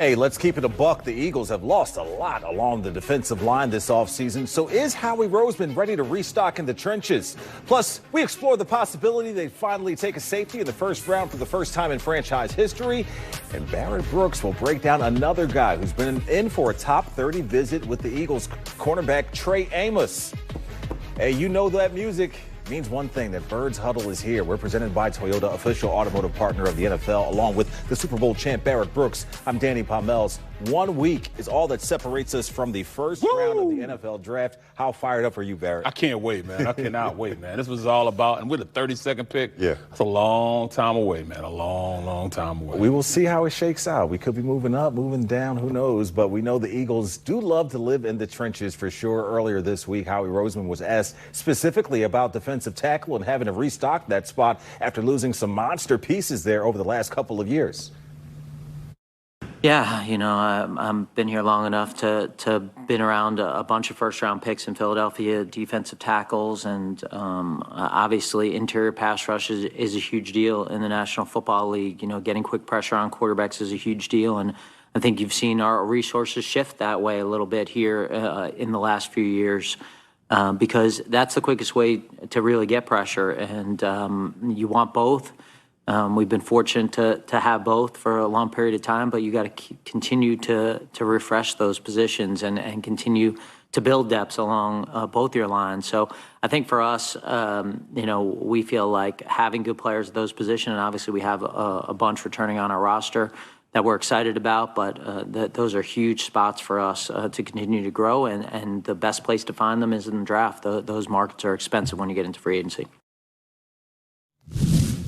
Hey, let's keep it a buck. The Eagles have lost a lot along the defensive line this offseason. So is Howie Roseman ready to restock in the trenches? Plus, we explore the possibility they finally take a safety in the first round for the first time in franchise history. And Barrett Brooks will break down another guy who's been in for a top 30 visit with the Eagles, cornerback Trey Amos. Hey, you know that music means one thing, that Birds Huddle is here. We're presented by Toyota, official automotive partner of the NFL, along with the Super Bowl champ Barrett Brooks. I'm Danny Palmels. 1 week is all that separates us from the first round of the NFL draft. How fired up are you, Barrett? I can't wait, man. I cannot wait, man. This was all about, and with the 32nd pick, yeah, it's a long time away, man. A long, long time away. We will see how it shakes out. We could be moving up, moving down, who knows? But we know the Eagles do love to live in the trenches for sure. Earlier this week, Howie Roseman was asked specifically about defensive tackle and having to restock that spot after losing some monster pieces there over the last couple of years. Yeah, you know, I've been here long enough to been around a bunch of first-round picks in Philadelphia, defensive tackles, and obviously interior pass rush is a huge deal in the National Football League. You know, getting quick pressure on quarterbacks is a huge deal, and I think you've seen our resources shift that way a little bit here in the last few years. Because that's the quickest way to really get pressure, and you want both. We've been fortunate to have both for a long period of time, but you got to continue to refresh those positions and continue to build depths along both your lines. So I think for us, you know, we feel like having good players at those positions, and obviously we have a bunch returning on our roster that we're excited about, but those are huge spots for us to continue to grow, and the best place to find them is in the draft. Those markets are expensive when you get into free agency.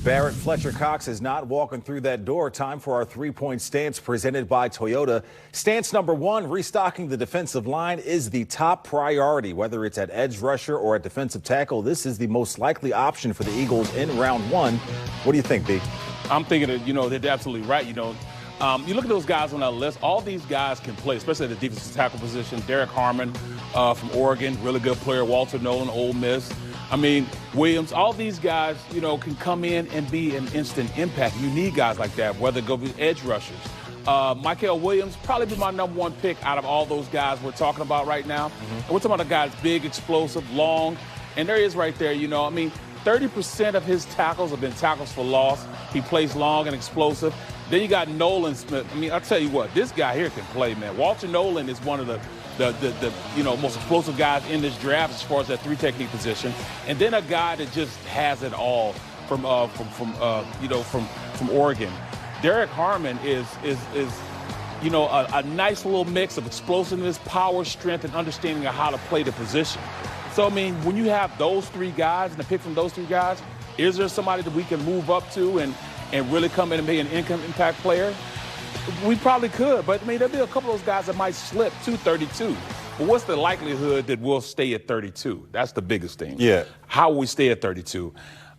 Barrett, Fletcher Cox is not walking through that door. Time for our three-point stance presented by Toyota. Stance number one, restocking the defensive line is the top priority. Whether it's at edge rusher or at defensive tackle, this is the most likely option for the Eagles in round one. What do you think, B? I'm thinking that, you know, they're absolutely right. You know, you look at those guys on that list, all these guys can play, especially at the defensive tackle position. Derek Harmon from Oregon, really good player. Walter Nolan, Ole Miss. I mean, Williams, all these guys, you know, can come in and be an instant impact. You need guys like that, whether it go be edge rushers. Michael Williams, probably be my number one pick out of all those guys we're talking about right now. And we're talking about a guy that's big, explosive, long, and there he is right there, you know. I mean, 30% of his tackles have been tackles for loss. He plays long and explosive. Then you got Nolan Smith. I mean, I'll tell you what, this guy here can play, man. Walter Nolan is one of the you know, most explosive guys in this draft as far as that three technique position. And then a guy that just has it all from Oregon. Derek Harmon is you know, a nice little mix of explosiveness, power, strength, and understanding of how to play the position. So, I mean, when you have those three guys and to pick from those three guys, is there somebody that we can move up to and really come in and be an impact player? We probably could, but I mean, there'll be a couple of those guys that might slip to 32. But what's the likelihood that we'll stay at 32? That's the biggest thing. Yeah. How will we stay at 32?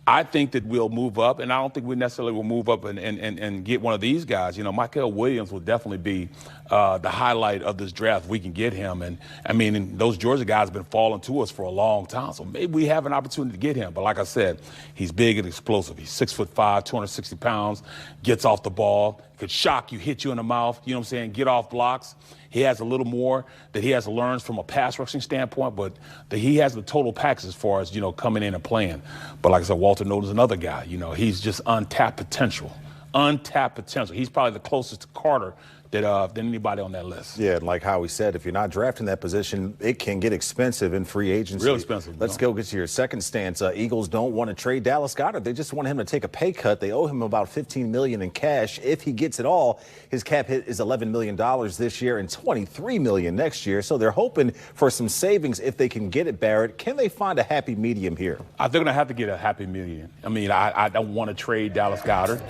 I think that we'll move up, and I don't think we necessarily will move up and get one of these guys. You know, Michael Williams will definitely be the highlight of this draft if we can get him. And, I mean, those Georgia guys have been falling to us for a long time, so maybe we have an opportunity to get him. But like I said, he's big and explosive. He's 6'5", 260 pounds, gets off the ball, could shock you, hit you in the mouth, you know what I'm saying, get off blocks. He has a little more that he has to learn from a pass rushing standpoint, but he has the total package as far as, you know, coming in and playing. But like I said, Walter Nolan's another guy. You know, he's just untapped potential. Untapped potential. He's probably the closest to Carter than anybody on that list. Yeah, and like Howie said, if you're not drafting that position, it can get expensive in free agency. Real expensive. Let's go get to your second stance. Eagles don't want to trade Dallas Goedert. They just want him to take a pay cut. They owe him about $15 million in cash. If he gets it all, his cap hit is $11 million this year and $23 million next year. So they're hoping for some savings if they can get it, Barrett. Can they find a happy medium here? They're going to have to get a happy medium. I mean, I don't want to trade Dallas Goedert.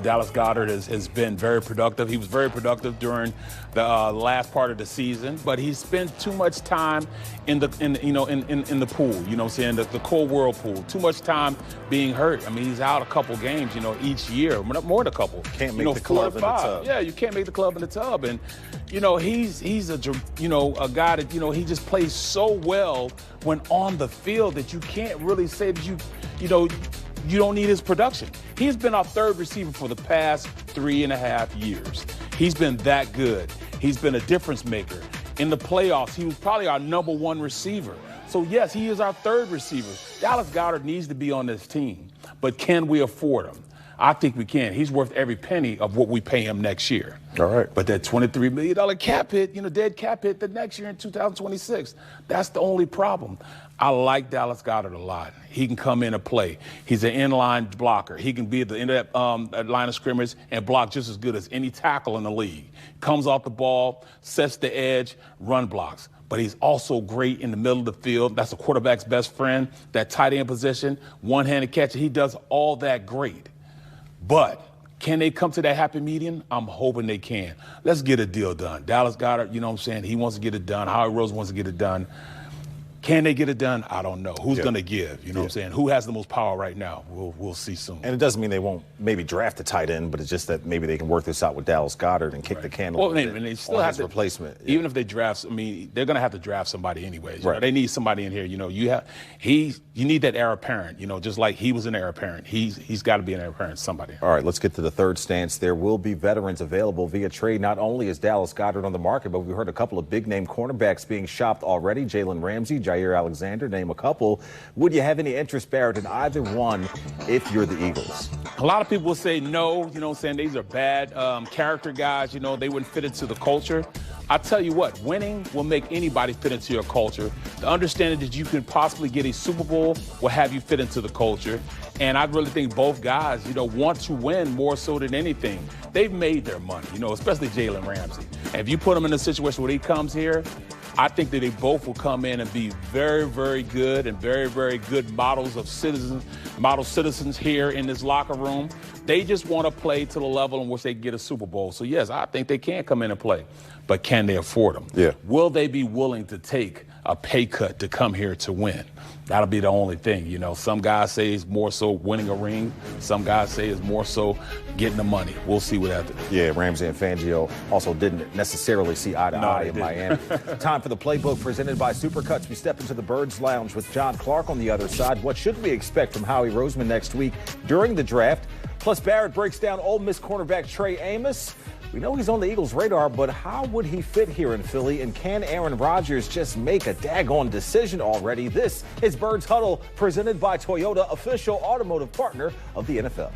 Dallas Goedert has been very productive. He was very productive during the last part of the season, but he spent too much time in the pool. You know what I'm saying? The cold world pool. Too much time being hurt. I mean, he's out a couple games, you know, each year, more than a couple. Can't make the club in the tub. Yeah, you can't make the club in the tub, and you know he's a guy that he just plays so well when on the field that you can't really say that you don't need his production. He's been our third receiver for the past 3.5 years. He's been that good. He's been a difference maker. In the playoffs, he was probably our #1 receiver. So, yes, he is our third receiver. Dallas Goedert needs to be on this team. But can we afford him? I think we can. He's worth every penny of what we pay him next year. All right. But that $23 million cap hit, dead cap hit the next year in 2026, that's the only problem. I like Dallas Goedert a lot. He can come in and play. He's an inline blocker. He can be at the end of that line of scrimmage and block just as good as any tackle in the league. Comes off the ball, sets the edge, run blocks. But he's also great in the middle of the field. That's a quarterback's best friend, that tight end position, one-handed catcher. He does all that great. But can they come to that happy medium? I'm hoping they can. Let's get a deal done. Dallas Goedert, you know what I'm saying? He wants to get it done. Howie Roseman wants to get it done. Can they get it done? I don't know. Who's going to give? You know what I'm saying? Who has the most power right now? We'll see soon. And it doesn't mean they won't maybe draft a tight end, but it's just that maybe they can work this out with Dallas Goedert and kick the can a little bit and they still have his replacement. Even if they draft, they're going to have to draft somebody anyways. Right. They need somebody in here. You need that heir apparent. Just like he was an heir apparent. He's got to be an heir apparent. Somebody. All right, let's get to the third stance. There will be veterans available via trade. Not only is Dallas Goedert on the market, but we heard a couple of big-name cornerbacks being shopped already. Jalen Ramsey, Jair Alexander. Name a couple. Would you have any interest, Barrett, in either one if you're the Eagles? A lot of people will say no, saying these are bad character guys, they wouldn't fit into the culture. I tell you what, winning will make anybody fit into your culture. The understanding that you can possibly get a Super Bowl will have you fit into the culture. And I really think both guys, want to win more so than anything. They've made their money, especially Jalen Ramsey. And if you put him in a situation where he comes here, I think that they both will come in and be very, very good and very, very good model citizens here in this locker room. They just want to play to the level in which they get a Super Bowl. So, yes, I think they can come in and play. But can they afford them? Yeah. Will they be willing to take a pay cut to come here to win? That'll be the only thing. Some guys say it's more so winning a ring. Some guys say it's more so getting the money. We'll see what happens. Yeah, Ramsey and Fangio also didn't necessarily see eye to eye in Miami. Time for the playbook presented by Supercuts. We step into the Birds Lounge with John Clark on the other side. What should we expect from Howie Roseman next week during the draft? Plus, Barrett breaks down Ole Miss cornerback Trey Amos. We know he's on the Eagles' radar, but how would he fit here in Philly? And can Aaron Rodgers just make a daggone decision already? This is Birds Huddle, presented by Toyota, official automotive partner of the NFL.